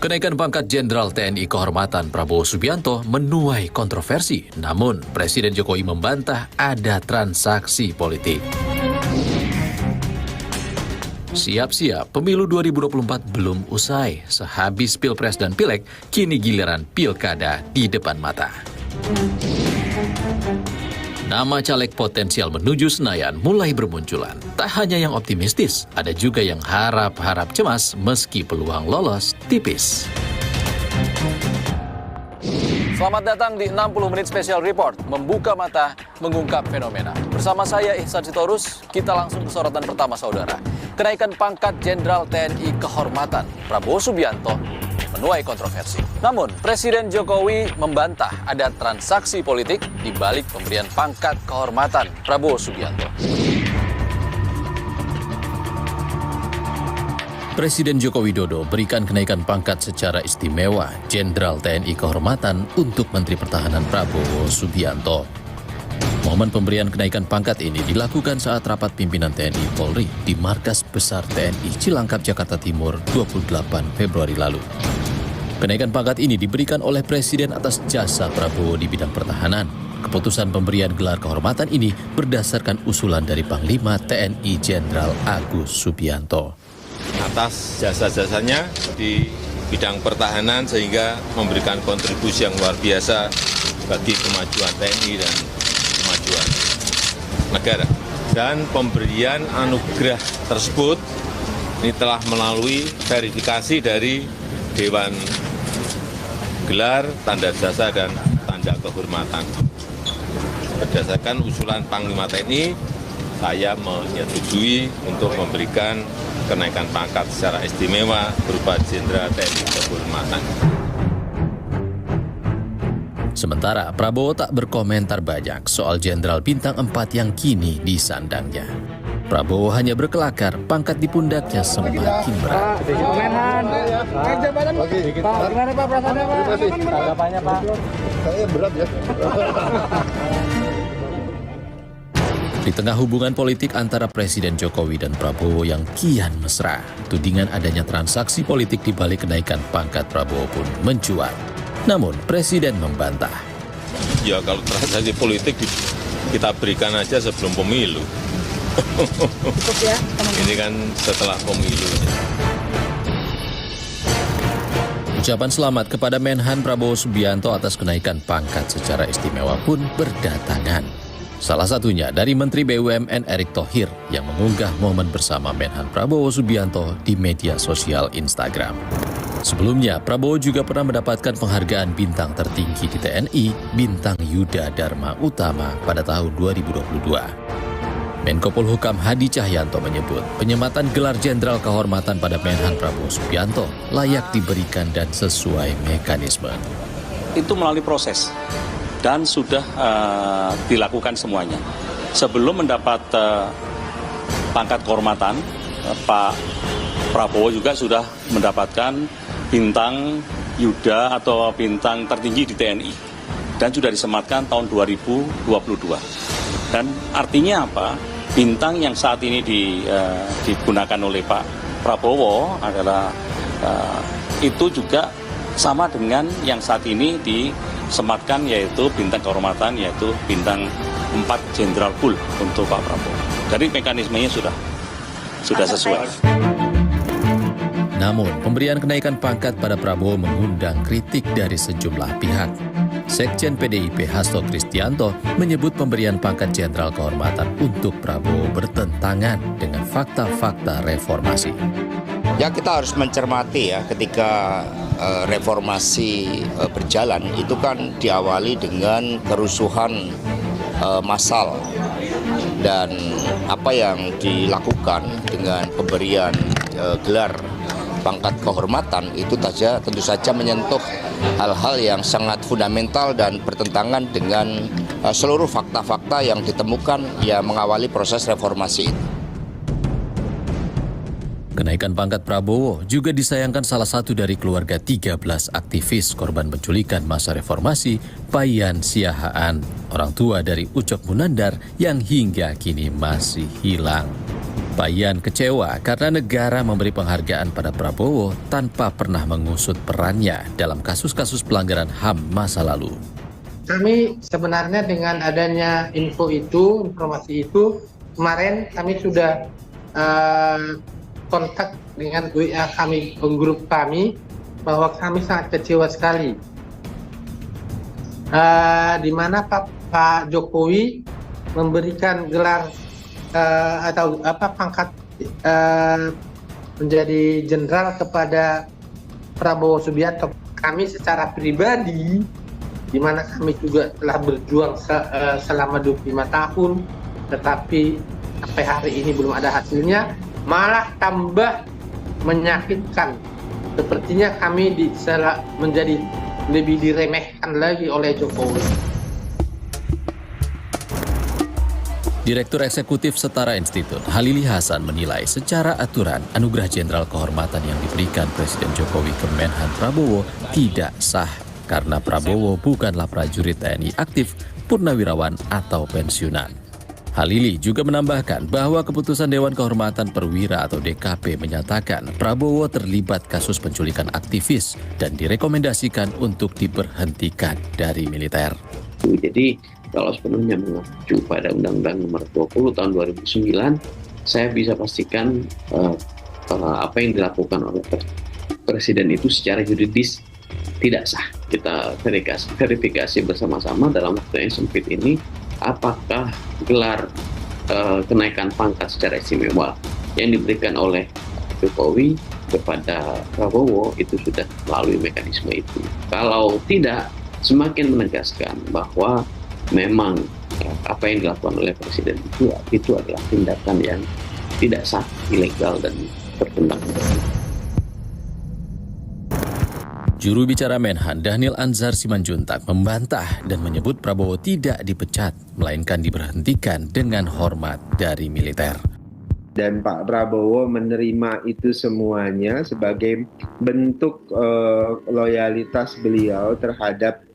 Kenaikan pangkat Jenderal TNI Kehormatan Prabowo Subianto menuai kontroversi, namun Presiden Jokowi membantah ada transaksi politik. Siap-siap, pemilu 2024 belum usai. Sehabis Pilpres dan Pileg, kini giliran Pilkada di depan mata. Nama caleg potensial menuju Senayan mulai bermunculan. Tak hanya yang optimistis, ada juga yang harap-harap cemas meski peluang lolos tipis. Selamat datang di 60 Menit Special Report, membuka mata, mengungkap fenomena. Bersama saya Ihsan Sitorus, kita langsung ke sorotan pertama saudara. Kenaikan pangkat Jenderal TNI Kehormatan Prabowo Subianto menuai kontroversi. Namun, Presiden Jokowi membantah ada transaksi politik di balik pemberian pangkat kehormatan Prabowo Subianto. Presiden Joko Widodo berikan kenaikan pangkat secara istimewa Jenderal TNI Kehormatan untuk Menteri Pertahanan Prabowo Subianto. Momen pemberian kenaikan pangkat ini dilakukan saat rapat pimpinan TNI Polri di Markas Besar TNI Cilangkap, Jakarta Timur 28 Februari lalu. Kenaikan pangkat ini diberikan oleh Presiden atas jasa Prabowo di bidang pertahanan. Keputusan pemberian gelar kehormatan ini berdasarkan usulan dari Panglima TNI Jenderal Agus Subianto. Atas jasa-jasanya di bidang pertahanan sehingga memberikan kontribusi yang luar biasa bagi kemajuan TNI dan kemajuan negara. Dan pemberian anugerah tersebut ini telah melalui verifikasi dari Dewan Gelar, Tanda Jasa, dan Tanda Kehormatan. Berdasarkan usulan Panglima TNI, saya menyetujui untuk memberikan kenaikan pangkat secara istimewa berupa Jenderal TNI Kehormatan. Sementara Prabowo tak berkomentar banyak soal Jenderal Bintang 4 yang kini disandangnya. Prabowo hanya berkelakar, pangkat di pundaknya semakin berat. Gimana Pak perasaannya Pak? Tanggapannya Pak? Saya berat ya. Di tengah hubungan politik antara Presiden Jokowi dan Prabowo yang kian mesra, tudingan adanya transaksi politik di balik kenaikan pangkat Prabowo pun mencuat. Namun, Presiden membantah. Ya kalau transaksi politik kita berikan aja sebelum pemilu. Cukup ya, teman-teman. Ini kan setelah pemilu. Ucapan selamat kepada Menhan Prabowo Subianto atas kenaikan pangkat secara istimewa pun berdatangan. Salah satunya dari Menteri BUMN Erick Thohir yang mengunggah momen bersama Menhan Prabowo Subianto di media sosial Instagram. Sebelumnya, Prabowo juga pernah mendapatkan penghargaan bintang tertinggi di TNI, Bintang Yuda Dharma Utama pada tahun 2022. Menko Polhukam Hadi Cahyanto menyebut penyematan gelar Jenderal Kehormatan pada Menhan Prabowo Subianto layak diberikan dan sesuai mekanisme. Itu melalui proses dan sudah dilakukan semuanya. Sebelum mendapat pangkat kehormatan, Pak Prabowo juga sudah mendapatkan bintang Yuda atau bintang tertinggi di TNI dan sudah disematkan tahun 2022. Dan artinya apa? Bintang yang saat ini digunakan oleh Pak Prabowo adalah itu juga sama dengan yang saat ini disematkan, yaitu bintang kehormatan, yaitu bintang 4 Jenderal Kul untuk Pak Prabowo. Jadi mekanismenya sudah sesuai. Namun, pemberian kenaikan pangkat pada Prabowo mengundang kritik dari sejumlah pihak. Sekjen PDIP Hasto Kristianto menyebut pemberian pangkat Jenderal Kehormatan untuk Prabowo bertentangan dengan fakta-fakta reformasi. Ya, kita harus mencermati ya, ketika reformasi berjalan itu kan diawali dengan kerusuhan massal, dan apa yang dilakukan dengan pemberian gelar pangkat kehormatan itu tentu saja menyentuh hal-hal yang sangat fundamental dan bertentangan dengan seluruh fakta-fakta yang ditemukan yang mengawali proses reformasi itu. Kenaikan pangkat Prabowo juga disayangkan salah satu dari keluarga 13 aktivis korban penculikan masa reformasi, Payan Siahaan, orang tua dari Ucok Munandar yang hingga kini masih hilang. Bayan kecewa karena negara memberi penghargaan pada Prabowo tanpa pernah mengusut perannya dalam kasus-kasus pelanggaran HAM masa lalu. Kami sebenarnya dengan adanya informasi itu, kemarin kami sudah kontak dengan WA kami, grup kami, bahwa kami sangat kecewa sekali. Di mana Pak Jokowi memberikan gelar pangkat menjadi jenderal kepada Prabowo Subianto. Kami secara pribadi, di mana kami juga telah berjuang selama 25 tahun, tetapi sampai hari ini belum ada hasilnya, malah tambah menyakitkan. Sepertinya kami menjadi lebih diremehkan lagi oleh Jokowi. Direktur Eksekutif Setara Institut, Halili Hasan menilai secara aturan anugerah jenderal kehormatan yang diberikan Presiden Jokowi ke Menhan Prabowo tidak sah karena Prabowo bukanlah prajurit TNI aktif, purnawirawan atau pensiunan. Halili juga menambahkan bahwa keputusan Dewan Kehormatan Perwira atau DKP menyatakan Prabowo terlibat kasus penculikan aktivis dan direkomendasikan untuk diberhentikan dari militer. Jadi kalau sepenuhnya mengacu pada Undang-Undang Nomor 20 Tahun 2009, saya bisa pastikan apa yang dilakukan oleh Presiden itu secara yuridis tidak sah. Kita verifikasi bersama-sama dalam waktu yang sempit ini, apakah gelar kenaikan pangkat secara istimewa yang diberikan oleh Jokowi kepada Prabowo itu sudah melalui mekanisme itu. Kalau tidak, semakin menegaskan bahwa memang apa yang dilakukan oleh Presiden itu adalah tindakan yang tidak sah, ilegal, dan bertentangan dengan hukum. Juru bicara Menhan Dhanil Anzar Simanjuntak membantah dan menyebut Prabowo tidak dipecat, melainkan diberhentikan dengan hormat dari militer. Dan Pak Prabowo menerima itu semuanya sebagai bentuk loyalitas beliau terhadap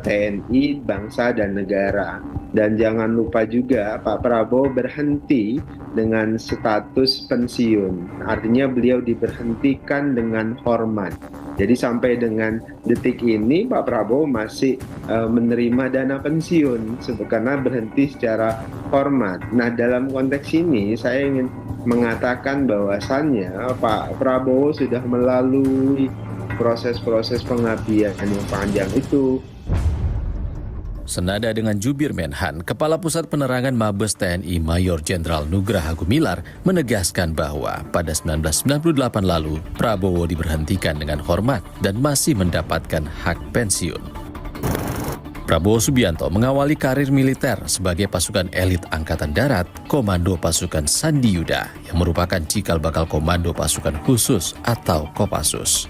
TNI, bangsa dan negara. Dan jangan lupa juga Pak Prabowo berhenti dengan status pensiun. Artinya beliau diberhentikan dengan hormat. Jadi sampai dengan detik ini Pak Prabowo masih menerima dana pensiun karena berhenti secara hormat. Nah, dalam konteks ini saya ingin mengatakan bahwasannya Pak Prabowo sudah melalui proses-proses pengabdian yang panjang itu. Senada dengan jubir Menhan, Kepala Pusat Penerangan Mabes TNI Mayor Jenderal Nugraha Gumilar menegaskan bahwa pada 1998 lalu Prabowo diberhentikan dengan hormat dan masih mendapatkan hak pensiun. Prabowo Subianto mengawali karir militer sebagai pasukan elit Angkatan Darat, Komando Pasukan Sandi Yuda, yang merupakan cikal bakal Komando Pasukan Khusus atau Kopassus.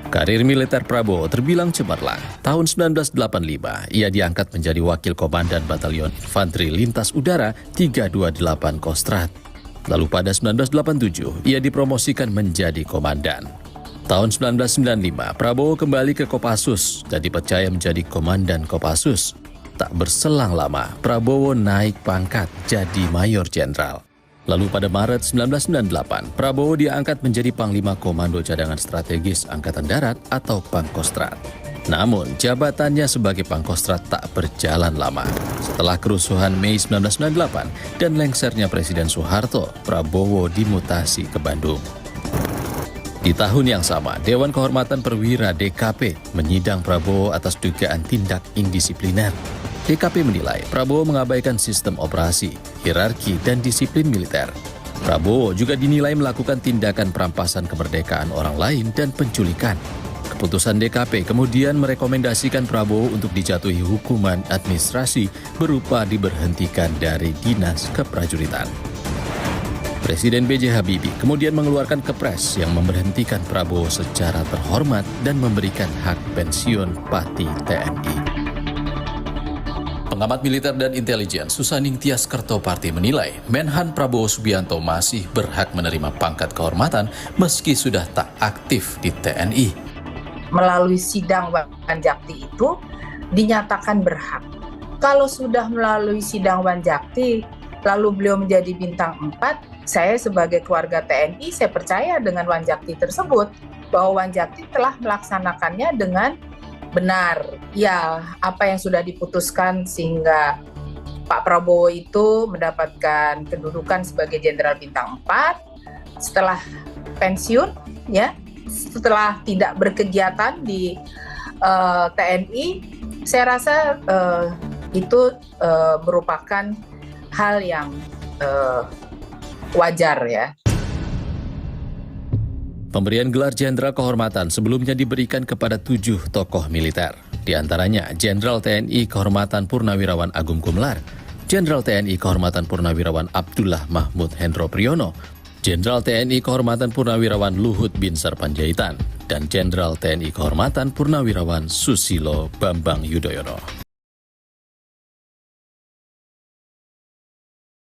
Karir militer Prabowo terbilang cemerlang. Tahun 1985, ia diangkat menjadi Wakil Komandan Batalion Infanteri Lintas Udara 328 Kostrad. Lalu pada 1987, ia dipromosikan menjadi komandan. Tahun 1995, Prabowo kembali ke Kopassus dan dipercaya menjadi Komandan Kopassus. Tak berselang lama, Prabowo naik pangkat jadi Mayor Jenderal. Lalu pada Maret 1998, Prabowo diangkat menjadi Panglima Komando Cadangan Strategis Angkatan Darat atau Pangkostrat. Namun, jabatannya sebagai Pangkostrat tak berjalan lama. Setelah kerusuhan Mei 1998 dan lengsernya Presiden Soeharto, Prabowo dimutasi ke Bandung. Di tahun yang sama, Dewan Kehormatan Perwira DKP menyidang Prabowo atas dugaan tindak indisipliner. DKP menilai Prabowo mengabaikan sistem operasi, hierarki, dan disiplin militer. Prabowo juga dinilai melakukan tindakan perampasan kemerdekaan orang lain dan penculikan. Keputusan DKP kemudian merekomendasikan Prabowo untuk dijatuhi hukuman administrasi berupa diberhentikan dari dinas keprajuritan. Presiden B.J. Habibie kemudian mengeluarkan kepres yang memberhentikan Prabowo secara terhormat dan memberikan hak pensiun Pati TNI. Pengamat militer dan intelijen Susaning Tias Kertoparti menilai Menhan Prabowo Subianto masih berhak menerima pangkat kehormatan meski sudah tak aktif di TNI. Melalui sidang Wanjakti itu dinyatakan berhak. Kalau sudah melalui sidang Wanjakti, lalu beliau menjadi bintang 4, saya sebagai keluarga TNI, saya percaya dengan Wanjakti tersebut, bahwa Wanjakti telah melaksanakannya dengan benar. Ya, apa yang sudah diputuskan sehingga Pak Prabowo itu mendapatkan kedudukan sebagai Jenderal Bintang 4 setelah pensiun, ya, setelah tidak berkegiatan di TNI, saya rasa itu merupakan hal yang wajar, ya. Pemberian gelar Jenderal Kehormatan sebelumnya diberikan kepada 7 tokoh militer. Di antaranya Jenderal TNI Kehormatan Purnawirawan Agung Gumelar, Jenderal TNI Kehormatan Purnawirawan Abdullah Mahmud Hendro Priyono, Jenderal TNI Kehormatan Purnawirawan Luhut Binsar Panjaitan, dan Jenderal TNI Kehormatan Purnawirawan Susilo Bambang Yudhoyono.